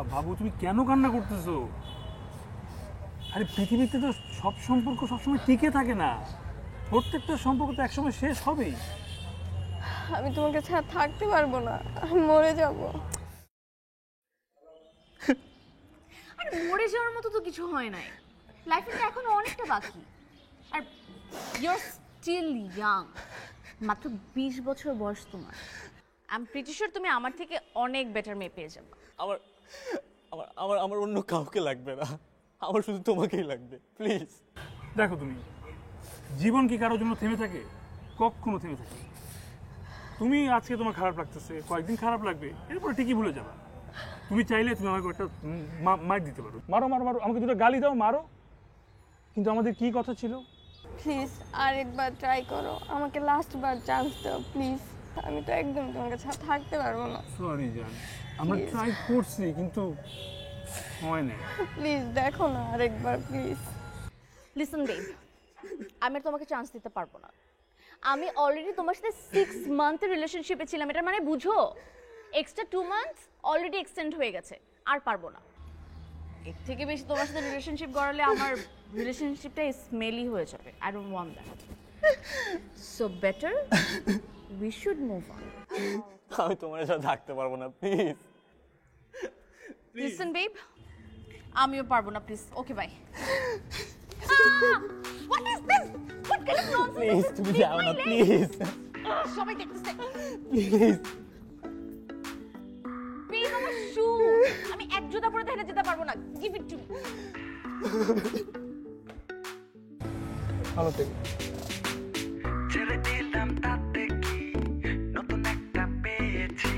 বাবু তুমি কেন কান্না করতেছো? আরে পৃথিবীতে তো সব সম্পর্ক সবসময় টিকে থাকে না, প্রত্যেকটা সম্পর্ক তো একসময় শেষ হবেই। আমি তোমাকে ছাড়া থাকতে পারবো না, আমি মরে যাব। আর মরে যাওয়ার মতো তো কিছু হয় নাই, লাইফে তো এখনো অনেকটা বাকি। আর ইউর স্টিল ইয়াং, মাত্র 20 বছর বয়স তোমার। আই এম প্রিটি শিওর তুমি আমার থেকে অনেক বেটার মেয়ে পেয়ে যাবে। আমার আমার আমার আমার অন্য কাউকে লাগবে না, আমার শুধু তোমাকেই লাগবে, প্লিজ। দেখো তুমি, জীবন কি কারোর জন্য থেমে থাকে? কখনো থেমে থাকে না। তুমি আজকে তোমার খারাপ লাগতেছে, কয়েকদিন খারাপ লাগবে, এরপরে ঠিকই ভুলে যাবা। তুমি চাইলে তুমি আমাকে একটা মার দিতে পারো, মারো মারো মারো, আমাকে দুটো গালি দাও, মারো। কিন্তু আমাদের কি কথা ছিল? প্লিজ আরেকবার ট্রাই করো, আমাকে লাস্ট বার চান্স দাও প্লিজ। আমি তো একদম তোমাকে ছাড়া থাকতে পারবো না। সরি জান, আমরা ট্রাই করছি কিন্তু হয় না। প্লিজ দেখো না আরেকবার প্লিজ। লিসেন বেব, আমি আর তোমাকে চান্স দিতে পারবো না। আমি অলরেডি তোমার সাথে 6 মান্থের রিলেশনশিপে ছিলাম, এটা মানে বুঝো। এক্সট্রা 2 মান্থস অলরেডি এক্সটেন্ড হয়ে গেছে, আর পারবো না। এর থেকে বেশি তোমার সাথে রিলেশনশিপ গড়ালে আমার রিলেশনশিপটা স্মেলি হয়ে যাবে। I don't want that. So better we should move on. আমি তোমার সাথে থাকতে পারবো না, প্লিজ। লিসেন বেব, আমিও পারবো না, please. Okay bye. What is this? What kind of nonsense? Please তুমি যাও না, প্লিজ সবাই দেখতেছে। প্লিজ। প্লিজ আমার শু, আমি এক জুতা পরে হেঁটে যেতে পারবো না। Give it to me. ভালো থেকো। ছেড়ে দিলাম তাতে কি, নতুন একটা পেয়েছি।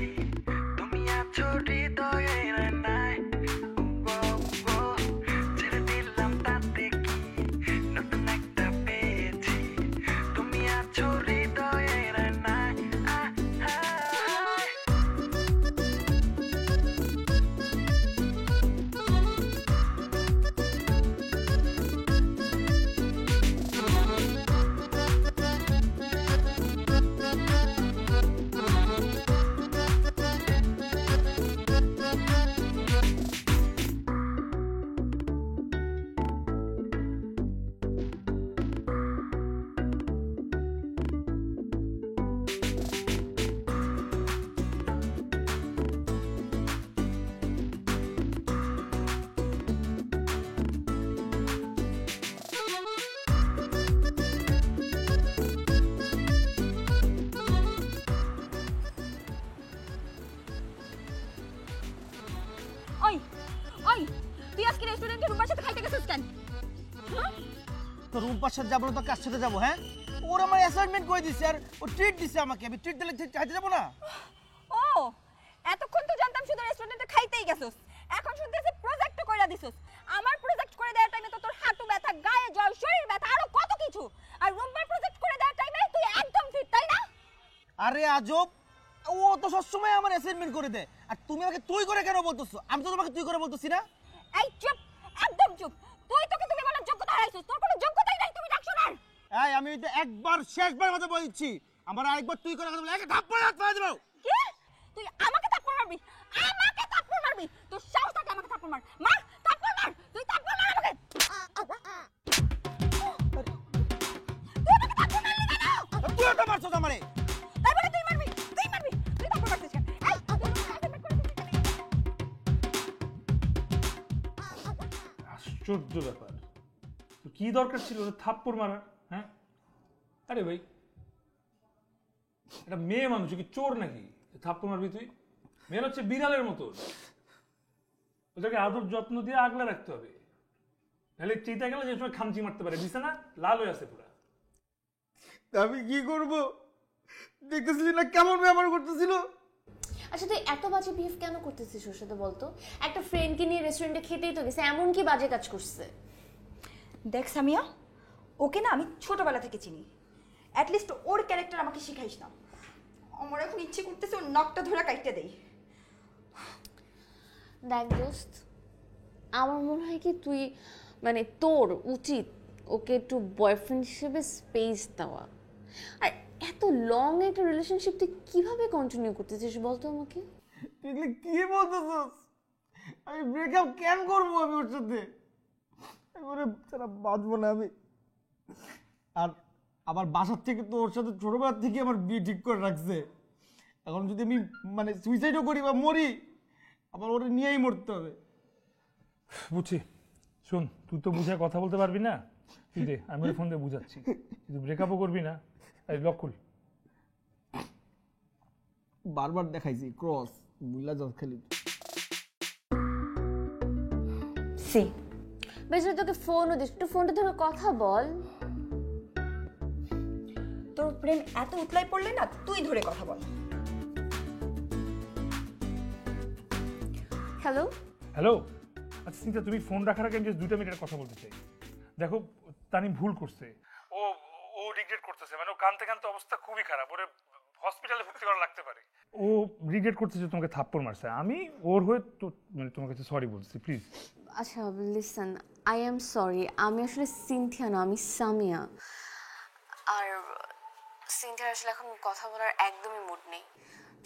তুমি আছো হৃদয়ে নাই, ছেড়ে দিলাম তাতে কি, নতুন একটা পেয়েছি। তুমি আছো হৃদয়ে নাই। ওই ওই, তুই আজকে রেস্টুরেন্টে রুমার সাথে খাইতে গেছিস কেন? তো রুম্পার সাথে যাবো না তো কার সাথে যাবো? হ্যাঁ, ওর আমার অ্যাসাইনমেন্ট করে দিচ্ছে আর ও ট্রিট দিচ্ছে আমাকে, আমি ট্রিট দিলে খাইতে যাবো না? ও এতক্ষণ তো জানতাম শুধু রেস্টুরেন্টে খাইতেই গেছস, এখন শুনতেছি প্রজেক্টও কইরা দিছস। আমার প্রজেক্ট করে দেওয়ার টাইমে তো তোর হাঁটু ব্যথা, গায়ে জ্বর, শরীর ব্যথা, আরো কত কিছু। আর রুম্বার প্রজেক্ট করে দেওয়ার টাইমে তুই একদম ফিট, তাই না? আরে আজব, ও তো সবসময় আমার অ্যাসাইনমেন্ট করে দেয়, আর তুমি আমাকে তুই করে কেন বলতেছো? আমি তো তোমাকে তুই করে বলতেছি না। এই চুপ, একদম চুপ। তুই তোকে তুমি বলার যোগ্যতা হারাইছস, তোর কোনো যোগ্যতাই নাই, তুমি ডাক শোনার। এই আমি তো একবার শেষবার কথা বলে দিচ্ছি, আমার আরেকবার তুই করে কথা বলে একটা থাপ্পড় হাত পা দেবো। কি? তুই আমাকে থাপ্পড় মারবি? আমাকে থাপ্পড় মারবি? তোর সাহস থাকে আমাকে থাপ্পড় মার। মার, থাপ্পড় মার, তুই থাপ্পড় মার আমাকে। তুই আমাকে থাপ্পড় মারলি কেন? তুই ওটা মারছো তো আমারে। তারপরে তুই মারবি, তুই মারবি, তুই থাপ্পড় মারছিস কেন? এই, তুই আমাকে করে দিছিস কেন? আশ্চর্য ব্যাপার, তো কি দরকার ছিল ওর থাপ্পড় মারার? হ্যাঁ, আরে ভাই, এটা মেয়ে মানুষ কি চোর নাকি থাপ্পড় মারবি তুই? মেয়ে হচ্ছে বিড়ালের মতো, ওটাকে আদর যত্ন দিয়ে আগলে রাখতে হবে, নাহলে চিতা গেলে যে সময় খামচি মারতে পারে, বিছানা লাল হয়ে আছে পুরা। আমি কি করব? দেখতেছিলি না কেমন ব্যবহার করতেছিল? আচ্ছা তুই এত বাজে বিহেভ কেন করতেছিস ওর সাথে বলতো? একটা ফ্রেন্ডকে নিয়ে রেস্টুরেন্টে খেতেই তো গেছে, এমন কি বাজে কাজ করছে? দেখ সামিয়া, ওকে না আমি ছোটবেলা থেকে চিনি, অ্যাটলিস্ট ওর ক্যারেক্টার আমাকে শিখাইস না। আমার এখন ইচ্ছে করতেছে ওর নখটা ধরে কাটতে দেই। দেখ দোস্ত, আমার মনে হয় কি তুই মানে তোর উচিত ওকে একটু বয়ফ্রেন্ড হিসেবে স্পেস দেওয়া। আর এত লং একটা রিলেশনশিপ তুই কিভাবে কন্টিনিউ করতেছিস বলতো আমাকে? তুই কি বলতেছিস? আমি ব্রেকআপ কেন করবো আমি ওর সাথে? এবারে সারা বাঁচবো না আমি। আর আমার বাসার থেকে তো ওর সাথে ছোটবেলার থেকে আমার বিয়ে ঠিক করে রাখছে। এখন যদি আমি মানে সুইসাইডও করি বা মরি, আবার ওরা নিয়েই মরতে হবে। বুঝছি, শোন, তুই তো বুঝে কথা বলতে পারবি না, তুই দে, আমি ওর ফোন দিয়ে বুঝাচ্ছি। তুই ব্রেকআপও করবি না। এই লক খুল। বারবার দেখাইছি ক্রস, বুঝলা যাস খালি। সি বেশি তোকে ফোনও দিস, একটু ফোনটা ধরে কথা বল। তোর প্রেম এত উতলাই পড়লে না, তুই ধরে কথা বল। হ্যালো হ্যালো, আচ্ছা চিন্তা, তুমি ফোন রাখার আগে আমি জাস্ট 2 মিনিটের কথা বলতে চাই। দেখো, তানিম ভুল করছে, ও ও রিগ্রেট করতেছে, মানে ও কানতে কানতে অবস্থা খুবই খারাপ, ওরে হসপিটালে ভর্তি করা লাগতে পারে। ও রিগ্রেট করতেছে তোমাকে থাপ্পড় মারছে। আমি ওর হয়ে তো মানে তোমার কাছে সরি বলছি, প্লিজ। আচ্ছা লিসেন, আই এম সরি, আমি আসলে সিনথিয়া না, আমি সামিয়া। আর সিনথিয়ার আসলে এখন কথা বলার একদমই মুড নেই।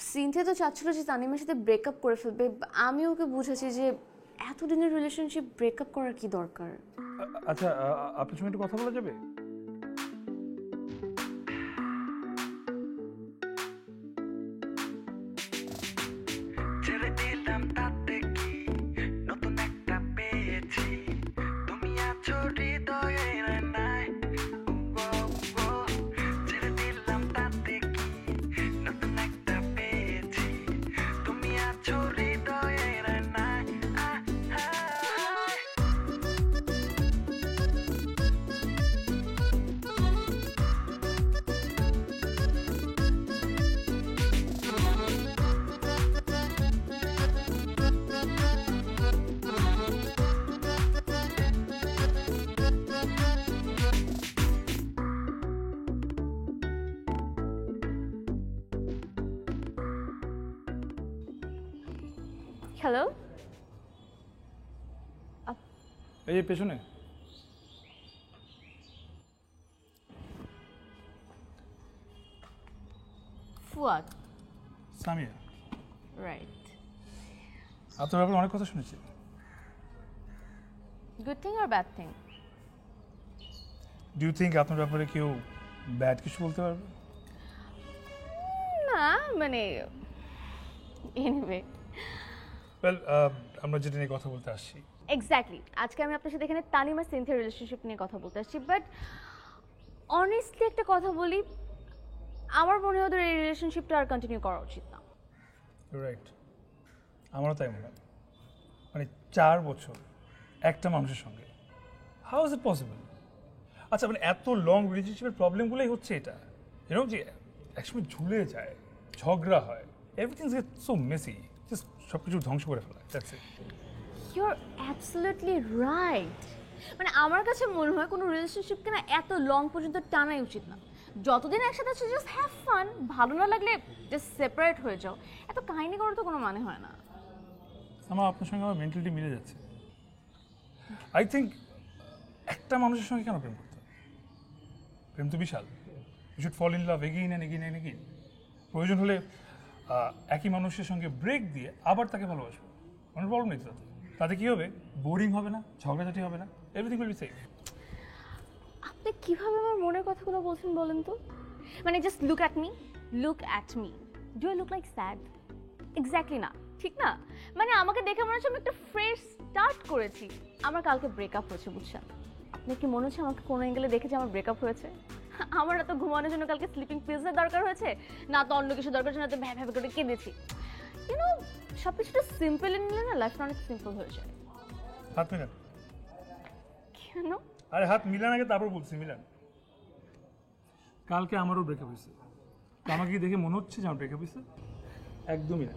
সিনথিয়া তো চাচ্ছিল যে তানিমের সাথে ব্রেকআপ করে ফেলবে, আমি ওকে বুঝেছি যে এতদিনের রিলেশনশিপ ব্রেকআপ করার কি দরকার। আচ্ছা, আপনার সঙ্গে একটু কথা বলা যাবে? ছেড়ে দিলাম তাতে কি, নতুন একটা পেয়েছি, তুমি আছো হৃদয়ের নাই। ছেড়ে দিলাম তাতে কি, নতুন একটা পেয়েছি, তুমি আছো হৃদয়ের নাই। হ্যালো, এই যে পেছনে। ফুয়াদ, সামিয়া, রাইট। আপনার ব্যাপারে অনেক কথা শুনেছি। গুড থিং আর bad thing? Do you think আপনার ব্যাপারে কেউ ব্যাড কিছু বলতে পারবে? না মানে এনিওয়ে, ওয়েল, আমরা যেটা নিয়ে কথা বলতে আসছি, এক্স্যাক্টলি আজকে আমি আপনার সাথে এখানে তানিম আর সিনথিয়ার রিলেশনশিপ নিয়ে কথা বলতে আসছি। বাট অনেস্টলি একটা কথা বলি, আমার মনে হয় ওদের এই রিলেশনশিপটা আর কন্টিনিউ করা উচিত না। রাইট, আমারও তাই মনে হয়। মানে 4 বছর একটা মানুষের সঙ্গে, হাউ ইজ ইট পসিবল? আচ্ছা, মানে এত লং রিলেশনশিপের প্রবলেমগুলোই হচ্ছে এটা, এরকম যে একসময় ঝুলে যায়, ঝগড়া হয়, everything get so messy, just সব কিছু ধ্বংস করে ফেলা। That's it. You are absolutely right. মানে আমার কাছে মনে হয় কোনো রিলেশনশিপকে না এত লং পর্যন্ত টানাই উচিত না। যতদিন একসাথে আছে জাস্ট হ্যাভ ফান, ভালো না লাগলে জাস্ট সেপারেট হয়ে যাও। এত কাহিনী করার তো কোনো মানে হয় না। আমার আপনার সঙ্গে আমার মেন্টালিটি মিলে যাচ্ছে। আই থিঙ্ক একটা মানুষের সঙ্গে কেন প্রেম করতে হবে? প্রেম তো বিশাল। You should fall in love again and again and again. প্রয়োজন হলে একই মানুষের সঙ্গে ব্রেক দিয়ে আবার তাকে ভালোবাসবো, কোনো প্রবলেম নেই। তাতে তাতে কী হবে? বোরিং হবে না, ঝগড়াঝাটি হবে না, এভরিথিং উইল বি সেফ। আপনি কিভাবে আমার মনের কথাগুলো বলছেন বলেন তো? মানে just look at me, look at me. Do I look like sad? Exactly না, ঠিক না? মানে আমাকে দেখে মনে হচ্ছে আমি একটা ফ্রেশ স্টার্ট করেছি। আমার কালকে ব্রেকআপ হয়েছে, বুঝছেন? আপনি কি মনে হচ্ছে আমাকে কোনো অ্যাঙ্গেলে দেখে যে আমার ব্রেকআপ হয়েছে? আমার না তো ঘুমানোর জন্য কালকে স্লিপিং পিলসের দরকার হয়েছে, না তো অন্য কিছু দরকার হচ্ছে, না তো ভ্যা ভ্যা করে কেঁদেছি। ইউনো, সব কিছুটা সিম্পল নিলে না লাইফটা অনেক সিম্পল হয়ে যায়। হাত মিলান। কেন? আরে হাত মিলান আগে, তারপর বলছি মিলান। কালকে আমারও ব্রেকআপ হয়েছে, তো আমাকে কি দেখে মনে হচ্ছে যে আমার ব্রেকআপ হয়েছে? একদমই না।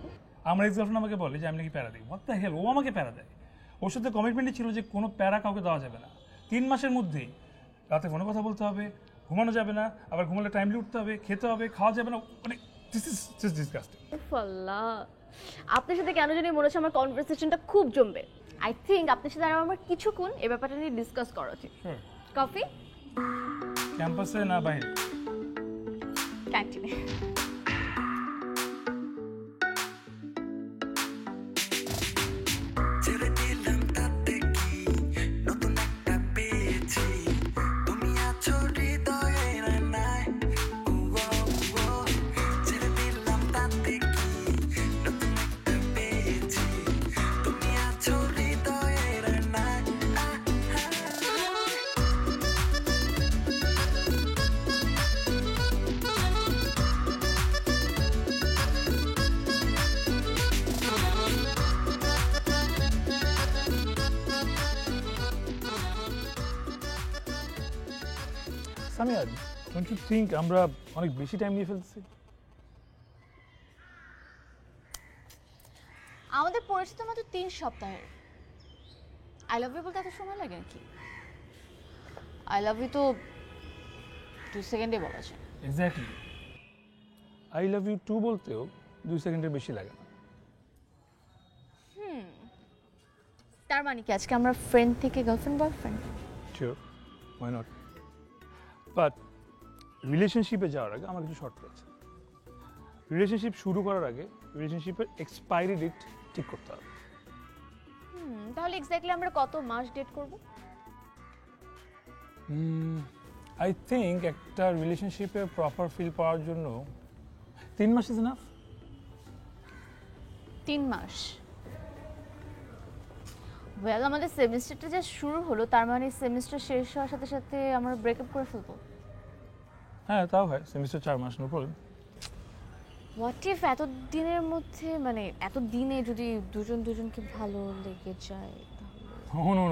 আমার এক্স গার্লফ্রেন্ড আমাকে বলে যে আমি নাকি প্যারা দিই। হোয়াট দ্য হেল, ও আমাকে প্যারা দেয়। ওর সাথে কমিটমেন্টই ছিল যে কোনো প্যারা কাউকে দেওয়া যাবে না। 3 মাসের মধ্যেই রাতে ফোনে কথা বলতে হবে, ঘুমানো যাবে না, আবার ঘুমালে টাইমলি উঠতে হবে, খেতে হবে, খাওয়া যাবে না। মানে দিস ইজ জাস্ট ডিসগাস্টিং। আল্লাহ, আপনার সাথে কেন জানি মনে হচ্ছে আমার কনভারসেশনটা খুব জমবে। আই থিঙ্ক আপনার সাথে আর আমার কিছুক্ষণ এই ব্যাপারটা নিয়ে ডিসকাস করা উচিত। কফি? ক্যাম্পাসে না বাইরে? ক্যান্টিনে। সামিয়া, ডোন্ট ইউ থিঙ্ক আমরা অনেক বেশি টাইম নিয়ে ফেলতেছি? আমাদের পরিচিত মাত্র 3 সপ্তাহের। আই লাভ ইউ বলতে এত সময় লাগে নাকি? আই লাভ ইউ তো 2 সেকেন্ডে বলা যায়। Exactly, I love you too বলতেও 2 সেকেন্ডের বেশি লাগে না। তার মানে কি আজকে আমরা ফ্রেন্ড থেকে girlfriend boyfriend? Sure, why not. But রিলেশনশিপে যাওয়ার আগে আমার কিছু শর্ত আছে। রিলেশনশিপ শুরু করার আগে রিলেশনশিপের এক্সপায়ারি ডেট ঠিক করতে হবে। তাহলে এক্স্যাক্টলি আমরা কত মাস ডেট করব? আই থিঙ্ক একটা রিলেশনশিপে প্রপার ফিল পাওয়ার জন্য 3 much is enough. 3 mass? Well, আমাদের সেমিস্টারটা যা শুরু হলো, তার মানে সেমিস্টার শেষ হওয়ার সাথে সাথে আমরা ব্রেকআপ করে ফেলবো। হ্যাঁ, তাও হয়, সেমিস্টার 4 মাস, নো প্রবলেম। হোয়াট ইফ এত দিনের মধ্যে, মানে এত দিনে যদি দুজনকে ভালো লেগে যায় তাহলে? নো,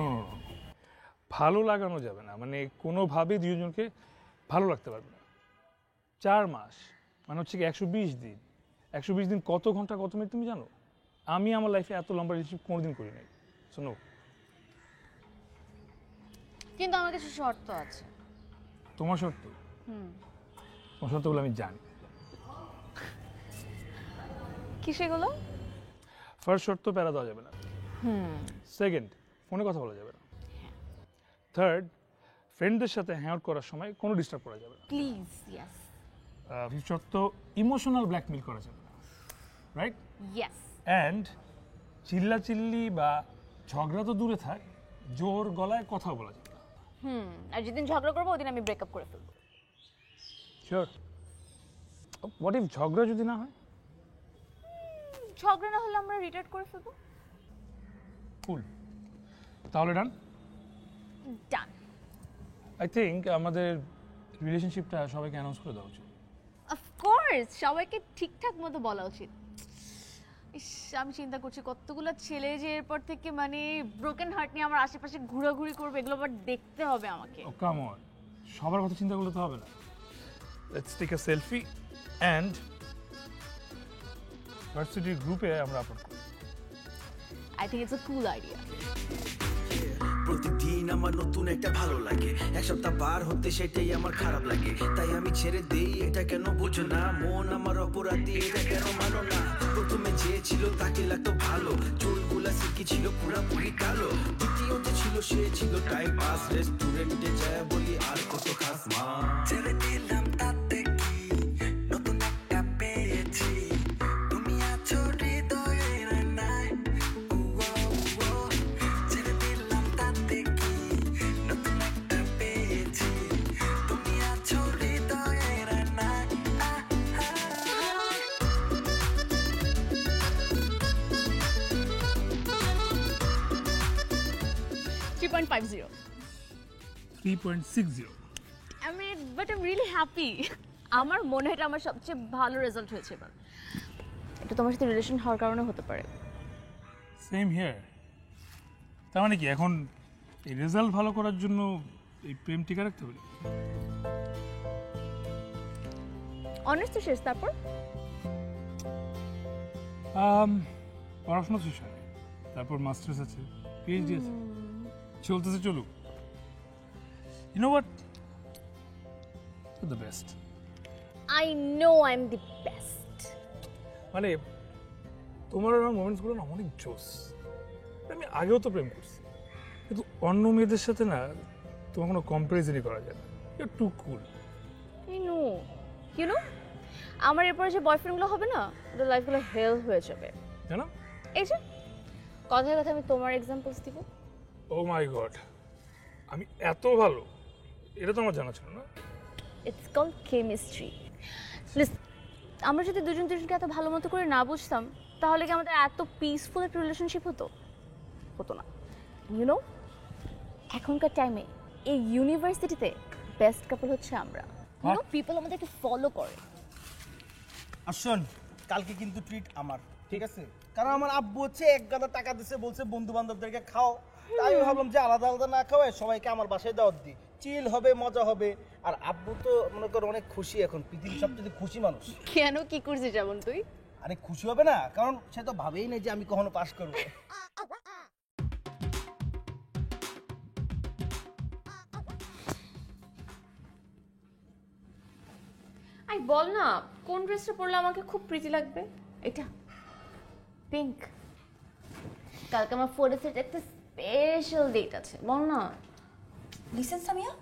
ভালো লাগানো যাবে না, মানে কোনোভাবেই দুজনকে ভালো লাগতে পারবে না। 4 মাস মানে হচ্ছে কি 120 দিন। 120 দিন কত ঘন্টা কত মিনিট তুমি জানো? আমি আমার লাইফে এত লম্বা রিলেশনশিপ কোনোদিন করি নাই। শোনো, কিন্তু আমার কিছু শর্ত আছে। তোমার শর্ত? তোমার শর্তগুলো আমি জানি। কি সেগুলো? ফার্স্ট শর্ত, প্যারা দেওয়া যাবে না। সেকেন্ড, ফোনে কথা বলা যাবে না। থার্ড, ফ্রেন্ডদের সাথে হ্যাং আউট করার সময় কোনো ডিস্টার্ব করা যাবে না। Please, yes. ফিফথ শর্ত, ইমোশনাল ব্ল্যাকমেল করা যাবে না, রাইট? ইয়েস। অ্যান্ড চিল্লাচিল্লি বা ঝগড়া তো দূরে থাক, জোর গলায় কথা বলা যাবে না। আর যেদিন ঝগড়া করবো ওদিন আমি ব্রেকআপ করে ফেলবো। শিওর? হোয়াট ইফ ঝগড়া যদি না হয়? ঝগড়া না হলে আমরা রিটার্ন করে ফেলবো। কুল, তাহলে ডান। ডান। আই থিঙ্ক আমাদের রিলেশনশিপটা সবাইকে অ্যানাউন্স করে দেওয়া উচিত। অফকোর্স, সবাইকে ঠিকঠাক মতো বলা উচিত। ইস, আমি চিন্তা করছি কতগুলো ছেলে যে এরপর থেকে মানে ব্রোকেন হার্ট নিয়ে আমার আশেপাশে ঘোরাঘুরি করবে, এগুলো আবার দেখতে হবে আমাকে। ও কাম অন, সবার কথা চিন্তা করলে তো হবে না। Let's take a selfie and ভার্সিটির গ্রুপে আমরা আপলোড করি। I think it's a cool idea. প্রতিদিন আমার নতুন একটা ভালো লাগে, এক সপ্তাহ পার হতে সেটাই আমার খারাপ লাগে, তাই আমি ছেড়ে দেই। এটা কেন বুঝো না, মন আমার অপরাধী, এটা কেন মানো না? প্রথমে যে ছিল তাকে লাগতো ভালো, চুলগুলা সিল্কি ছিল পুরাপুরি কালো। দ্বিতীয়তে ছিল সে ছিল টাইম পাস, রেস্টুরেন্টে যায় বলি আর কত খাস মা। ছেড়ে দিলাম তাতে কি, নতুন একটা পেয়েছি, তুমি আছো হৃদয়ের নাই। ছেড়ে দিলাম তাতে কি, নতুন একটা পেয়েছি, তুমি আছো হৃদয়ের নাই। 3.50। 3.60। But I am really happy. আমার মনে হয় এটা আমার সবচেয়ে ভালো রেজাল্ট হয়েছে এবার। এটা তোমার সাথে রিলেশন হওয়ার কারণে হতে পারে। Same here. তার মানে কি এখন এই রেজাল্ট ভালো করার জন্য এই প্রেম টিকে রাখতে হবে? অনার্স তো শেষ, তারপর পড়াশোনা শেষ হয়, তারপর মাস্টার্স আছে, পিএইচডি আছে, চলতেছে চলুক। You know what, you the best. I know I am the best. মানে তোমার আমার মোমেন্টসগুলো না অনেক জোস। আমি আগেও তো প্রেম করছি, কিন্তু অন্য মেয়েদের সাথে না তোমার কোনো কম্পারিজনই করা যায় না। You too cool. I know, you know, আমার এরপরে যে বয়ফ্রেন্ডগুলো হবে না, ওদের লাইফগুলো হেল হয়ে যাবে। জানো, এই যে কথায় কথা আমি তোমার এক্সাম্পলস দিব। ও মাই গড, আমি এত ভালো, এটা তো আমার জানা ছিল না। It's called chemistry. লিসন, আমরা যদি দুজনকে এত ভালো মতো করে না বুঝতাম, তাহলে কি আমাদের এত পিসফুল একটা রিলেশনশিপ হতো? হতো না। ইউ নো, এখনকার টাইমে এই ইউনিভার্সিটিতে বেস্ট কাপল হচ্ছে আমরা। ইউ নো, পিপল আমাদেরকে ফলো করে। আর শোন, কালকে কিন্তু ট্রিট আমার, ঠিক আছে? কারণ আমার আব্বু হচ্ছে এক গাদা টাকা দিছে, বলছে বন্ধু বান্ধবদেরকে খাও, তাই আমি ভাবলাম যে আলাদা আলাদা না খাওয়ায় সবাইকে আমার বাসায় দাওয়াত দিই, চিল হবে, মজা হবে। আর আব্বু তো মনে করো অনেক খুশি, এখন পৃথিবীর সবচেয়ে খুশি মানুষ। কেন, কি করছিস যেমন তুই? আরে খুশি হবে না, কারণ সে তো ভাবেই না যে আমি কখনো পাস করবো। আই বল না, কোন ড্রেসটা পরলে আমাকে খুব প্রিটি লাগবে? এটা পিঙ্ক। কালকে আমার ফোর ডেজের একটা স্পেশাল ডেট আছে, বল না। লিসেন সামিয়া,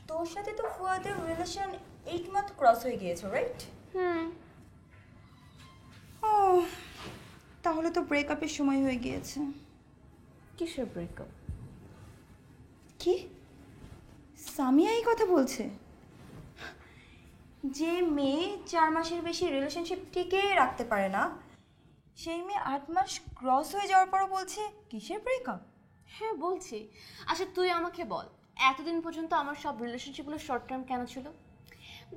তোর সাথে তো ফুয়াদের রিলেশন 8 মান্থ ক্রস হয়ে গিয়েছে, রাইট? ও, তাহলে তো ব্রেকআপের সময় হয়ে গিয়েছে। কিসের ব্রেকআপ? কি সামিয়া এই কথা বলছে? যে মেয়ে 4 মাসের বেশি রিলেশনশিপ টিকে রাখতে পারে না, সেই মেয়ে 8 মাস ক্রস হয়ে যাওয়ার পরও বলছে কিসের ব্রেকআপ? হ্যাঁ বলছি। আচ্ছা তুই আমাকে বল, এতদিন পর্যন্ত আমার সব রিলেশনশিপগুলো শর্ট টার্ম কেন ছিল?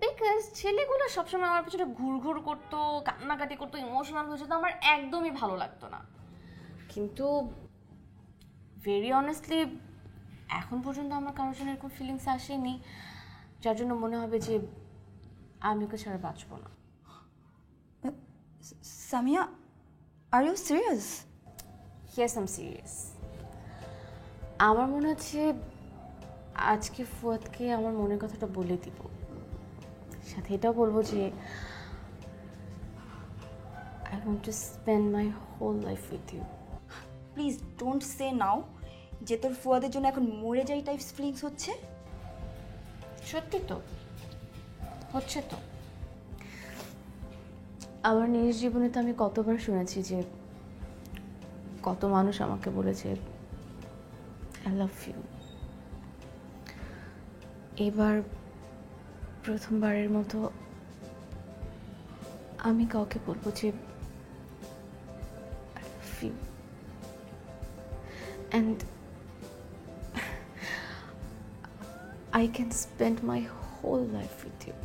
বিকজ ছেলেগুলো সবসময় আমার পেছনে ঘুরঘুর করতো, কান্নাকাটি করতো, ইমোশনাল হয়ে যেত, আমার একদমই ভালো লাগতো না। কিন্তু ভেরি অনেস্টলি এখন পর্যন্ত আমার কারোর জন্য এরকম ফিলিংস আসেনি, যার জন্য মনে হবে যে আমি ওকে ছাড়া বাঁচবো না। Samia, are you serious? Yes, I am serious. আমার মনে হচ্ছে আজকে ফুয়াদকে আমার মনের কথাটা বলে দিব, সাথে এটাও বলবো যে I want to spend my whole life with you. Please don't say now যে তোর ফুয়াদের জন্য এখন মরে যাই টাইপস ফিলিংস হচ্ছে। সত্যি তো হচ্ছে তো। আমার নিজ জীবনে তো আমি কতবার শুনেছি যে কত মানুষ আমাকে বলেছে আই লাভ ইউ। এবার প্রথমবারের মতো আমি কাউকে বলবো যে I love you, and I can spend my whole life with you.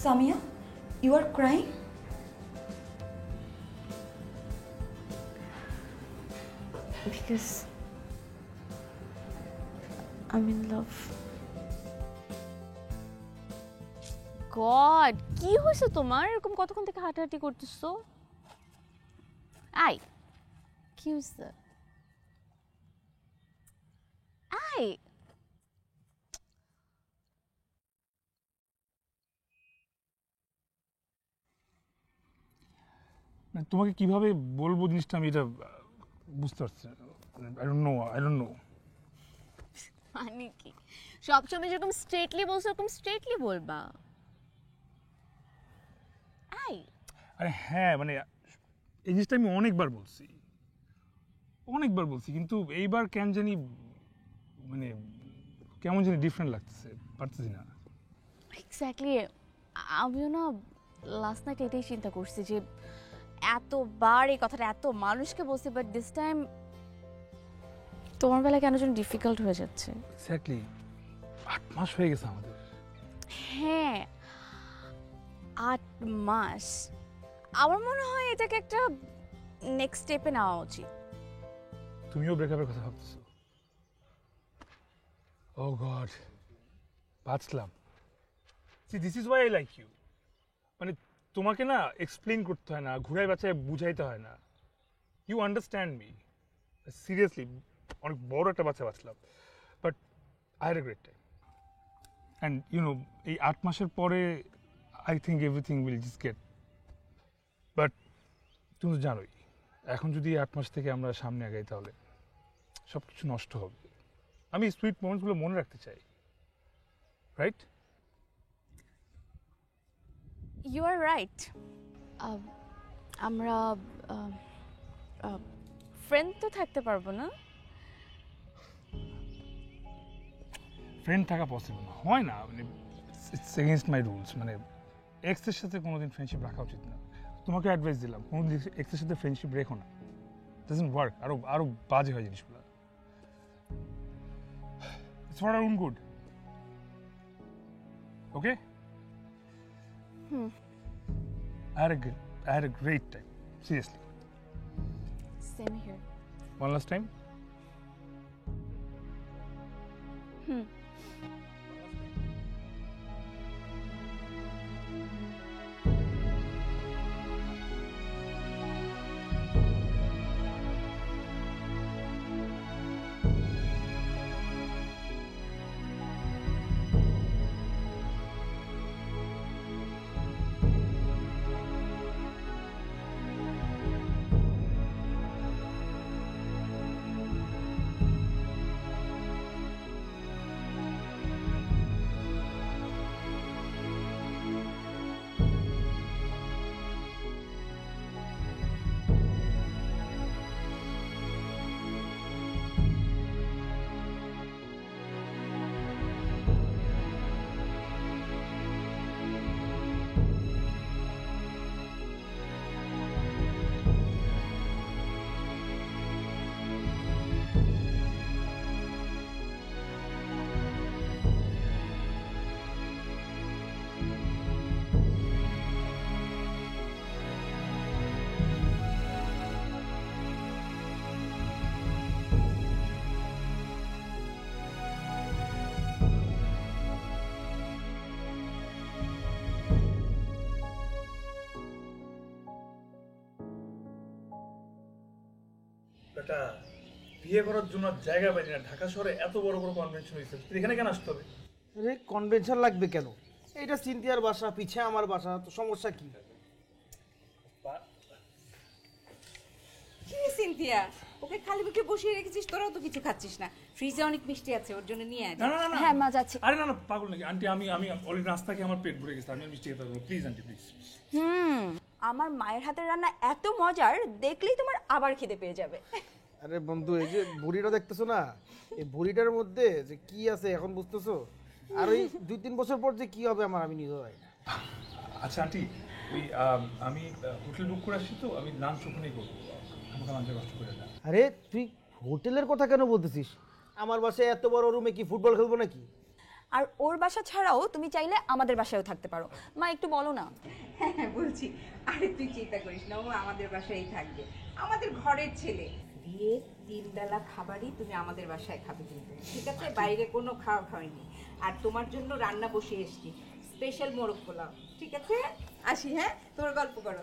Samia, you are crying? Because I'm in love. God, কি হয়েছে তোমার? এরকম কতক্ষণ থেকে হাঁটাহাঁটি করতেছো? আই, কি হয়েছে? আই, মানে তোমাকে কিভাবে বলবো জিনিসটা আমি এটা বুঝতে পারছি না। I don't know. মানে কি সবসময় যেরকম স্ট্রেটলি বলছো এরকম স্ট্রেটলি বলবা? আই, আরে হ্যাঁ, মানে এই জিনিসটা আমি অনেকবার বলছি, কিন্তু এইবার কেন জানি মানে কেমন জানি ডিফারেন্ট লাগতেছে, পারতেছি না। এক্স্যাক্টলি। আমিও না লাস্ট নাইট এটাই চিন্তা করছি যে এতবার এই কথাটা এত মানুষকে বলছি, বাট দিস টাইম তোমার বেলা কেন যেন ডিফিকাল্ট হয়ে যাচ্ছে। এক্স্যাক্টলি 8 মাস হয়ে গেছে আমাদের। হ্যাঁ 8 মাস। আমার মনে হয় এটাকে একটা নেক্সট স্টেপে নেওয়া উচিত। তুমিও ব্রেকআপের কথা ভাবতেছো? ও গড, বাঁচলাম। See, this is why I like you. মানে তোমাকে না এক্সপ্লেইন করতে হয় না, ঘুরাই বাঁচায় বুঝাইতে হয় না। You understand me. সিরিয়াসলি অনেক বড় একটা বাচ্চা বাঁচলাম, but I regret time. And you know এই 8 মাসের পরে I think everything will just get. But তুমি তো জানোই, এখন যদি 8 মাস থেকে আমরা সামনে আগাই তাহলে সব কিছু নষ্ট হবে। আমি সুইট মোমেন্টসগুলো মনে রাখতে চাই, রাইট? You are right. আমরা ফ্রেন্ড তো থাকতে পারবো না? ফ্রেন্ড থাকা পসিবল না, হয় না। মানে ইটস এগেনস্ট মাই রুলস। মানে এক্সের সাথে কোনোদিন ফ্রেন্ডশিপ রাখা উচিত না। তোমাকে অ্যাডভাইস দিলাম, কোনোদিন এক্সের সাথে ফ্রেন্ডশিপ রেখো না। Doesn't work. আরো বাজে হয় জিনিসগুলো। It's for our own good, okay? I had a great time, seriously. Same here. One last time. বেটা বিয়ে করার জন্য জায়গা পাই না, ঢাকা শহরে এত বড় বড় কনভেনশন হয়েছে, এখানে কেন আসতে হবে? আরে কনভেনশন লাগবে কেন? এইটা সিনথিয়ার বাসা, পিছে আমার বাসা, তো সমস্যা কি? কি সিনথিয়া, ওকে খালি মুখে বসিয়ে রেখেছিস, তোরাও তো কিছু খাচ্ছিস না। ফ্রিজে অনেক মিষ্টি আছে, ওর জন্য নিয়ে আয়। না না না হ্যাঁ মা যাচ্ছি। আরে না না পাগল নাকি আন্টি, আমি অলরেডি নাস্তা খেয়ে আমার পেট ভরে গেছে, আমি আর মিষ্টি খেতে পারবো, প্লিজ আন্টি প্লিজ। আমার মায়ের হাতের রান্না এত মজার, দেখলেই তোমার আবার খিদে পেয়ে যাবে। আরে বন্ধু, এই যে বুড়িটা দেখতেছো না, এই বুড়িটার মধ্যে যে কি আছে এখন বুঝতেছো? আর ওই 2-3 বছর পর যে কি হবে আমার আমি নিজেও জানি না। আচ্ছা আন্টি, ওই আমি হোটেল বুক করে আসছি, তো আমি লাঞ্চ ওখানেই করবো, আমাকে লাঞ্চে কষ্ট করে না। আরে তুই হোটেলের কথা কেন বলতেছিস? আমার বাসায় এত বড় রুমে কি ফুটবল খেলবো নাকি? আর ওর বাসা ছাড়াও তুমি চাইলে আমাদের বাসায়ও থাকতে পারো। মা একটু বলো না। হ্যাঁ হ্যাঁ বলছি। আরে তুই চিন্তা করিস না, ও আমাদের বাসায় থাকবে, আমাদের ঘরের ছেলে। বিয়ে 3 বেলা খাবারই তুমি আমাদের বাসায় খাবে কিন্তু, ঠিক আছে? বাইরে কোনো খাওয়া খাওয়াইনি। আর তোমার জন্য রান্না বসিয়ে এসেছি, স্পেশাল মোরগ পোলাও, ঠিক আছে? আসি, হ্যাঁ, তোমার গল্প করো।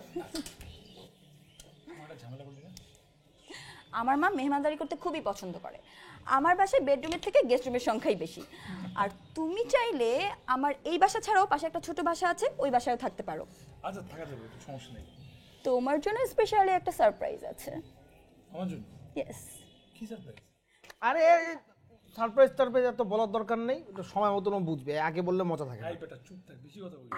আমার মা মেহমানদারি করতে খুবই পছন্দ করে। আমার বাসায় বেডরুমের থেকে গেস্ট রুমের সংখ্যাই বেশি। আর তুমি চাইলে আমার এই বাসা ছাড়াও পাশে একটা ছোট বাসা আছে, ওই বাসায়ও থাকতে পারো। আচ্ছা থাকা যাবে, সমস্যা নেই। তোমার জন্য স্পেশালি একটা সারপ্রাইজ আছে। আমার জন্য? ইয়েস। কি সারপ্রাইজ? আরে সারপ্রাইজ টারপ্রাইজ এত বলার দরকার নেই, এটা সময় মতন ও বুঝবে, আগে বললে মজা থাকে না। এই বেটা চুপ থাক, বেশি কথা বলিস।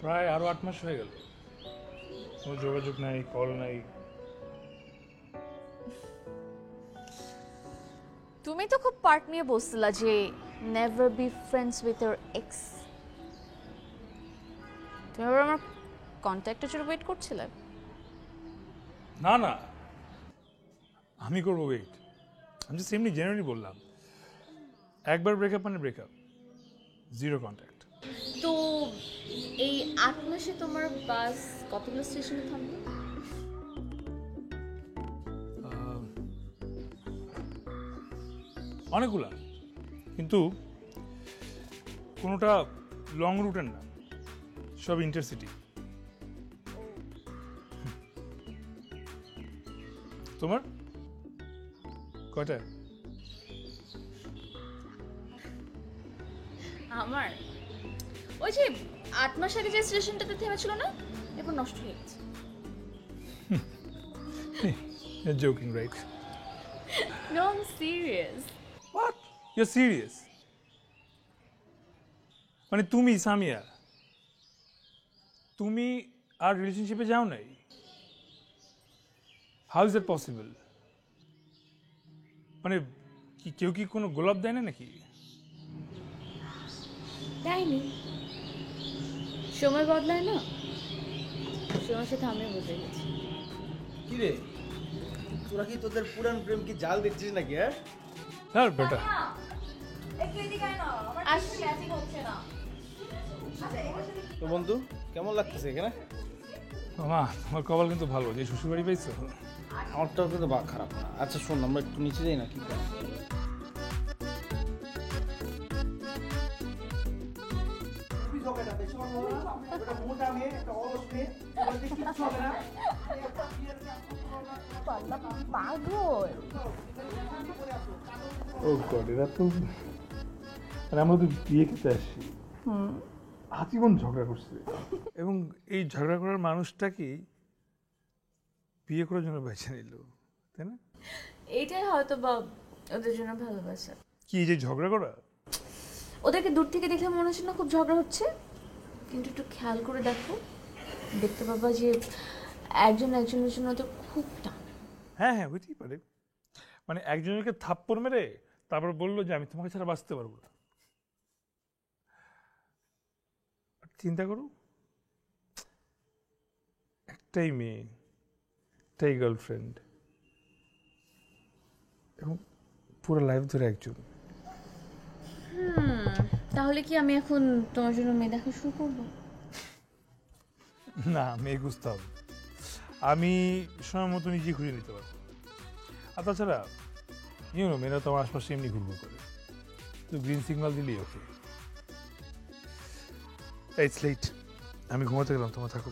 প্রায় আরো 8 মাস হয়ে গেল, কোনো যোগাযোগ নাই, কল নাই। তুমি তো খুব পার্ট নিয়ে বলছিলা যে never be friends with your x. তুমি আবার আমার কন্ট্যাক্টের জন্য ওয়েট করছিলে? না না, আমি করবো ওয়েট? আমি জাস্ট এমনি জেনারেলি বললাম, একবার ব্রেকআপ মানে ব্রেকআপ, জিরো কন্ট্যাক্ট। তো এই 8 মাসে তোমার বাস কতগুলো স্টেশনে থামবে? অনেকগুলা, কিন্তু কোনোটা লং রুটের না, সব ইন্টারসিটি। তোমার কয়টা? আমার ওই যে 8 মাস আগে যে স্টেশনটাতে থেমেছিল না, এবার নষ্ট হয়ে গেছে। You're joking, right? No, I'm serious. What? You're serious? মানে তুমি সামিয়া, তুমি আর রিলেশনশিপে যাও নাই? How is that possible? মানে কি কেউ কি কোনো গোলাপ দেয় না নাকি? দেয়নি, সময় বদলায় না, সময়ের সাথে আমি বদলে গেছি। কি রে, তোরা কি তোদের পুরান প্রেম কি জাল দেখছিস নাকি? হ্যাঁ বেটা, তো বন্ধু কেমন লাগতেছে এখানে? মামা তোমার কপাল কিন্তু ভালো যে শ্বশুরবাড়ি পাইছো। আমারটাও কিন্তু খারাপ না। আচ্ছা শোন, আমরা একটু নিচে যাই না কি? ও গড, এরা তো মানে আমরা তো বিয়ে খেতে আসছি, আজীবন ঝগড়া করছে, এবং এই ঝগড়া করার মানুষটাকে বিয়ে করার জন্য বেছে নিল, তাই না? এইটাই হয়তো বা ওদের জন্য ভালোবাসা। কি এই যে ঝগড়া করা? ওদেরকে দূর থেকে দেখলে মনে হচ্ছে না খুব ঝগড়া হচ্ছে, কিন্তু একটু খেয়াল করে দেখো, দেখতে পাবা যে একজন একজনের জন্য ওদের খুব টান। হ্যাঁ হ্যাঁ, হইতেই পারে। মানে একজনকে থাপ্পড় মেরে তারপর বললো যে আমি তোমাকে ছাড়া বাঁচতে পারবো না। চিন্তা করো, একটাই মেয়ে, একটাই গার্লফ্রেন্ড, এবং পুরো লাইফ ধরে একজন। তাহলে কি আমি এখন তোমার জন্য মেয়ে দেখা শুরু করবো? না, মেয়ে খুঁজতে হবে। আমি সময় মতো নিজে খুঁজে নিতে পারবো। আর তাছাড়া মেয়েরা তো আমার আশপাশে এমনি ঘুরঘুর করে, তো গ্রিন সিগন্যাল দিলেই ওকে। ইটস লেট, আমি ঘুমাতে গেলাম, তোমার থাকো,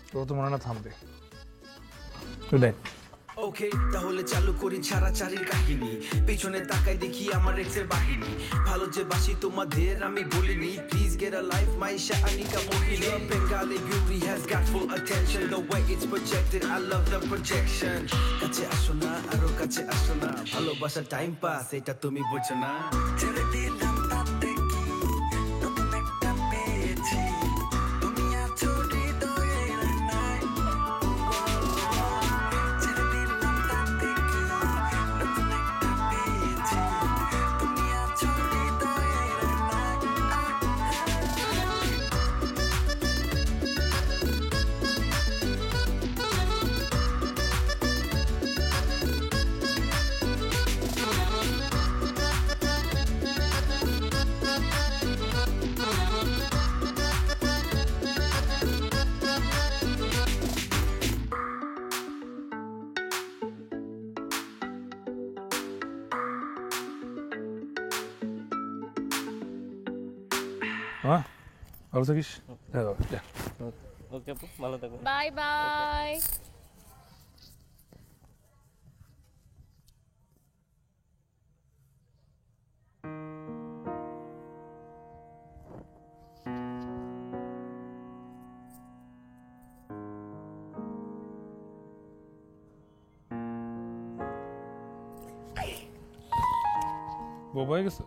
তোরা তো মনে না থামবে। Good night. ওকে তাহলে চালু করি ছাড়াছাড়ির কাহিনী, পেছনে তাকাই দেখি আমার এক্সের বাহিনী, ভালো যে বাসি তোমাদের আমি বলিনি, please get a life Maisha Anika Mohini, Bengali beauty has got full attention, the way it's projected I love the projection, কাছে আসো না আরো কাছে আসো না, ভালোবাসা টাইম পাস এটা তুমি বোঝো না, ছেড়ে দিলাম তাতে কি নতুন একটা পেয়েছি, তুমি আছো হৃদয়ের নাই, ছেড়ে দিলাম তাতে কি নতুন একটা পেয়েছি, তুমি আছো হৃদয়ের নাই। হ্যাঁ, ভালো থাকিস। হ্যাঁ, যা। ওকে আপু, ভালো থাকবেন। Bye bye. বোবা হয়ে গেছো?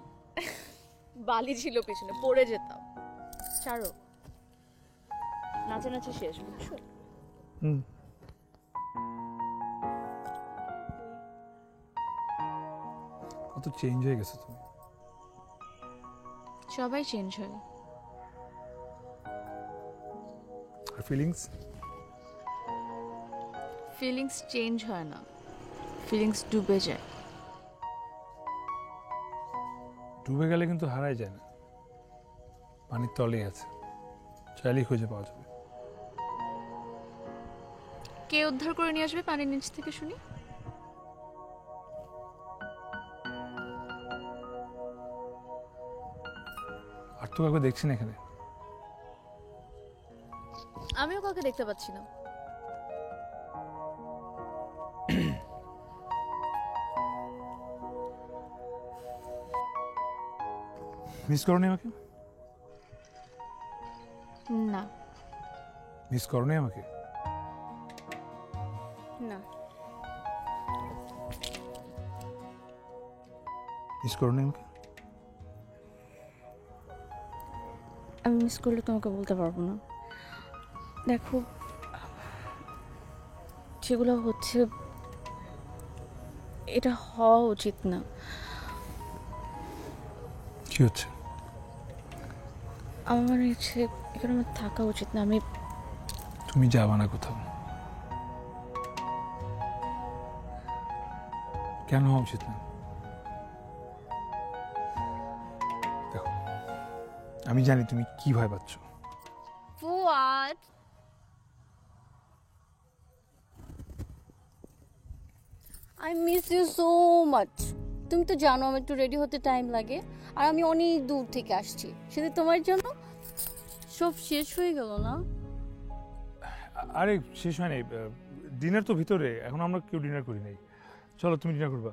বালি ছিল পিছনে, পড়ে যেতাম। ছাড়ো, নাচানাচি শেষ, বুঝছো? কত চেঞ্জ হয়ে গেছো তুমি। সবাই চেঞ্জ হয়। আর ফিলিংস? ফিলিংস চেঞ্জ হয় না, ফিলিংস ডুবে যায়। ডুবে গেলে কিন্তু হারাই যায় না, পানির তলেই আছে, চাইলেই খুঁজে পাওয়া যাবে। কে উদ্ধার করে নিয়ে আসবে পানির নিচ থেকে শুনি? আর তো কাউকে দেখছি না এখানে। আমিও কাউকে দেখতে পাচ্ছি না। মিস করো নি আমাকে? না মিস করো নি আমাকে? না মিস করো নি আমাকে? আমি মিস করলে তোমাকে বলতে পারবো না। দেখো, যেগুলো হচ্ছে এটা হওয়া উচিত না। কি হচ্ছে? আমার মনে হচ্ছে এখানে আমার থাকা উচিত না। তুমি যাবা না কোথাও? কেন হওয়া উচিত না? দেখো, আমি জানি তুমি কি ভয় পাচ্ছ। Fuad, I miss you so much. তুমি তো জানো আমার একটু রেডি হতে টাইম লাগে, আর আমি অনেক দূর থেকে আসছি, সেটা তোমার জন্য সব শেষ হয়ে গেল না? আরে শেষ হয় নাই, ডিনার তো ভিতরে, এখন আমরা কেউ ডিনার করি নাই। চলো তুমি ডিনার করবা।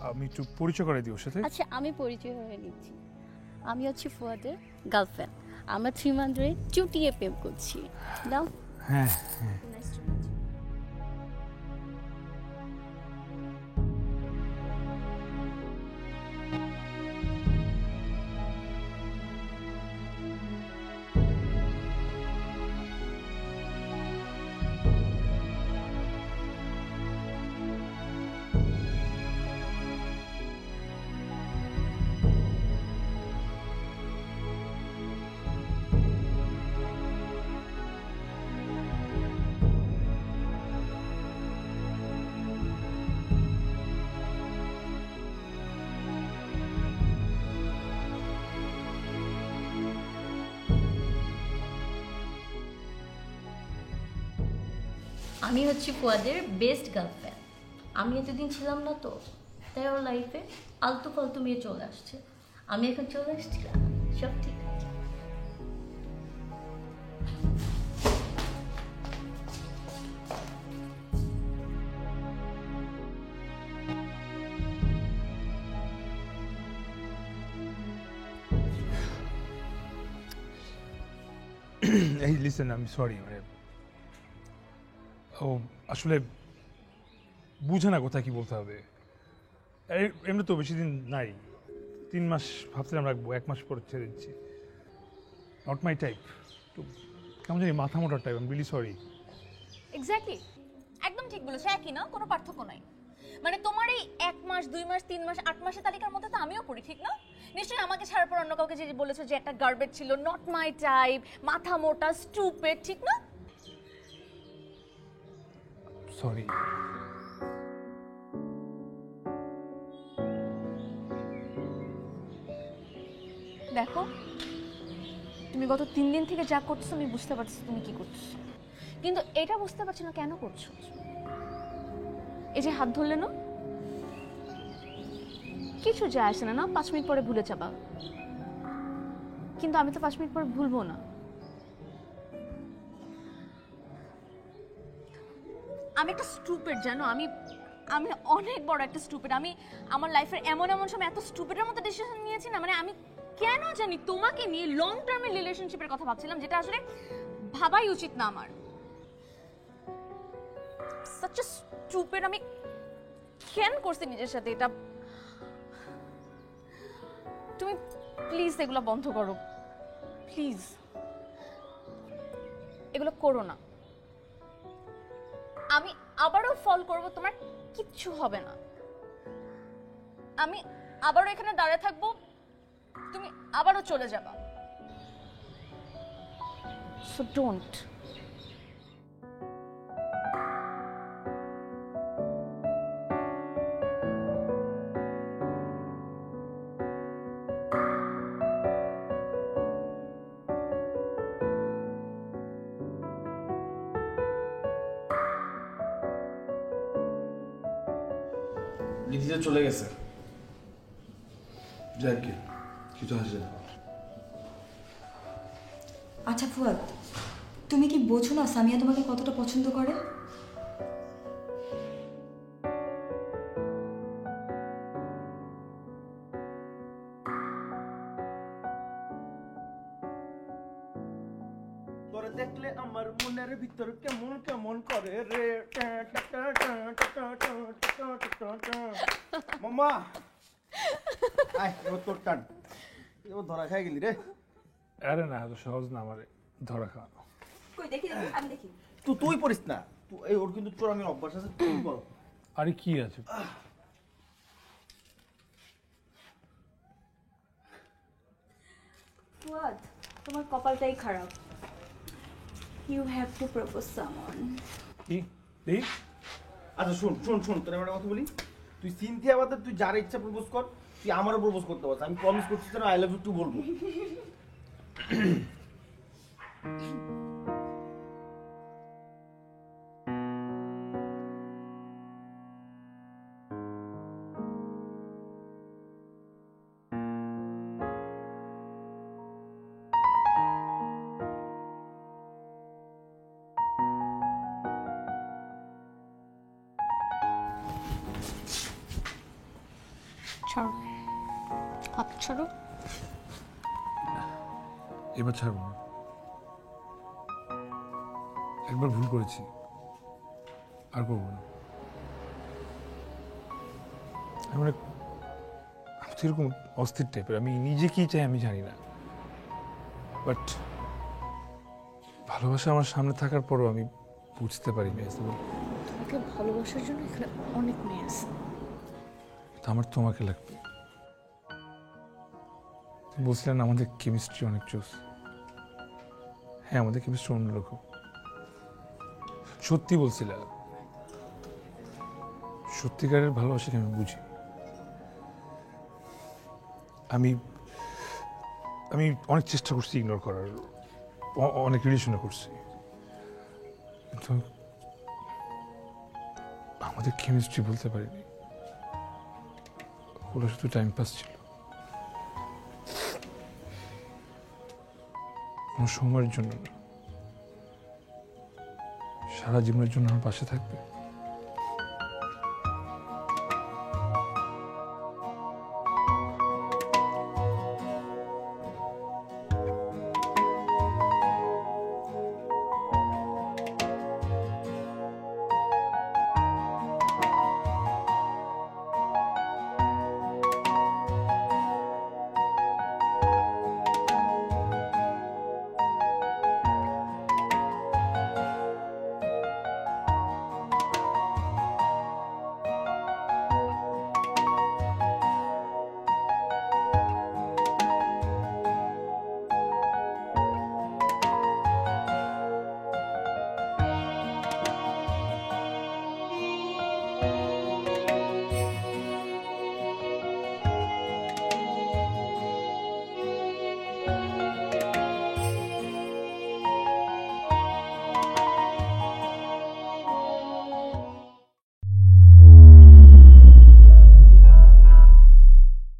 আমি একটু পরিচয় করে দিই ওর সাথে। আচ্ছা, আমি পরিচয় হয়ে নিচ্ছি। আমি হচ্ছে ফুয়াদের গার্লফ্রেন্ড। আমরা 3 মান্থ ধরে চুটিয়ে প্রেম করছি। দাও। হ্যাঁ হ্যাঁ। আমি হচ্ছে ফুয়াদের বেস্ট গার্লফ্রেন্ড। আমি এতদিন ছিলাম না তো, তাই ওর লাইফে আলতু ফালতু মেয়ে চলে আসছে। আমি এখন চলে আসছিলাম, সব ঠিক আছে। এই লিসেন, আমি সরি, ও আসলে বুঝে না কোথায় কি বলতে হবে। এমনি তো বেশি দিন নাই, 3 মাস ভাবছিলাম রাখবো, 1 মাস পর ছেড়ে দিচ্ছি। নট মাই টাইপ, তো কেমন জানি মাথা মোটার type. I am really sorry. Exactly, একদম ঠিক বলেছো, একই না, কোনো পার্থক্য নাই। মানে তোমার এই 1 মাস 2 মাস 3 মাস 8 মাসের তালিকার মধ্যে তো আমিও পড়ি, ঠিক না? নিশ্চয়ই আমাকে ছাড়ার পর অন্য কাউকে যে বলেছো যে একটা গার্বেজ ছিল, নট মাই টাইপ, মাথা মোটা, স্টুপিড, ঠিক না? সরি। দেখো, তুমি গত 3 দিন থেকে যা করছো আমি বুঝতে পারছি তুমি কি করছো, কিন্তু এটা বুঝতে পারছি না কেন করছো। এই যে হাত ধরলে না, কিছু যায় আসে না, 5 মিনিট পরে ভুলে যাবা, কিন্তু আমি তো 5 মিনিট পরে ভুলবো না। আমি একটা স্টুপিড, জানো, আমি অনেক বড় একটা স্টুপিড। আমি আমার লাইফের এমন সময় এত স্টুপিডের মতো ডিসিশন নিয়েছি না, মানে আমি কেন জানি তোমাকে নিয়ে লং টার্মের রিলেশনশিপের কথা ভাবছিলাম, যেটা আসলে ভাবাই উচিত না আমার। such a stupid, আমি কেন করছি নিজের সাথে এটা? তুমি প্লিজ এগুলো বন্ধ করো, প্লিজ এগুলো করো না। আমি আবারও ফল করব, তোমার কিচ্ছু হবে না। আমি আবারও এখানে দাঁড়িয়ে থাকবো, তুমি আবারও চলে যাবা। So don't. নিধিতে চলে গেছে। যাক গে, কিছু আসে না। আচ্ছা ফুয়াদ, তুমি কি বোঝো না সামিয়া তোমাকে কতটা পছন্দ করে? তোরে দেখলে আমার মনের ভিতর কেমন কেমন করে রে। মামা আয়, এবার তোর টান। এবার ধরা খাই গেলি রে। আরে না, এত সহজ না আমারে ধরা খাওয়ানো। কই দেখি আমি দেখি। তুই পড়িস না, তুই এই ওর কিন্তু চোরামির অভ্যাস আছে, তুই করো। আরে কি আছে? ফুয়াদ, তোমার কপালটাই খারাপ। You have to propose someone. কি দেই? আচ্ছা শোন শোন শোন, তোর একটা কথা বলি। তুই সিনথিয়া বাদে তুই যার ইচ্ছা প্রপোজ কর, তুই আমারও প্রপোজ করতে পারছিস। আমি প্রমিস করছি যেন আই লাভ ইউ টু বলবো। ছাড়ো, হাত ছাড়ো। এবার ছাড়বো না। একবার ভুল করেছি, আর করবো না। আমি এরকম অস্থির টাইপের, আমি নিজে কি চাই আমি জানি না, বাট ভালোবাসা আমার সামনে থাকার পরও আমি বুঝতে পারি না। তোমাকে ভালোবাসার জন্য এখানে অনেক মেয়ে আছে। আমার তোমাকে লাগবে। তুমি বলছিলেন আমাদের কেমিস্ট্রি অনেক জোস। হ্যাঁ, আমাদের কেমিস্ট্রি অন্যরকম। সত্যি বলছিলাম, সত্যিকারের ভালোবাসাকে আমি বুঝি। আমি আমি অনেক চেষ্টা করছি ইগনোর করার, অনেক রিলেশনও করছি, কিন্তু আমাদের কেমিস্ট্রি বলতে পারিনি। ওগুলো শুধু টাইম পাস ছিল, কোনো সময়ের জন্য না, সারা জীবনের জন্য আমার পাশে থাকবে।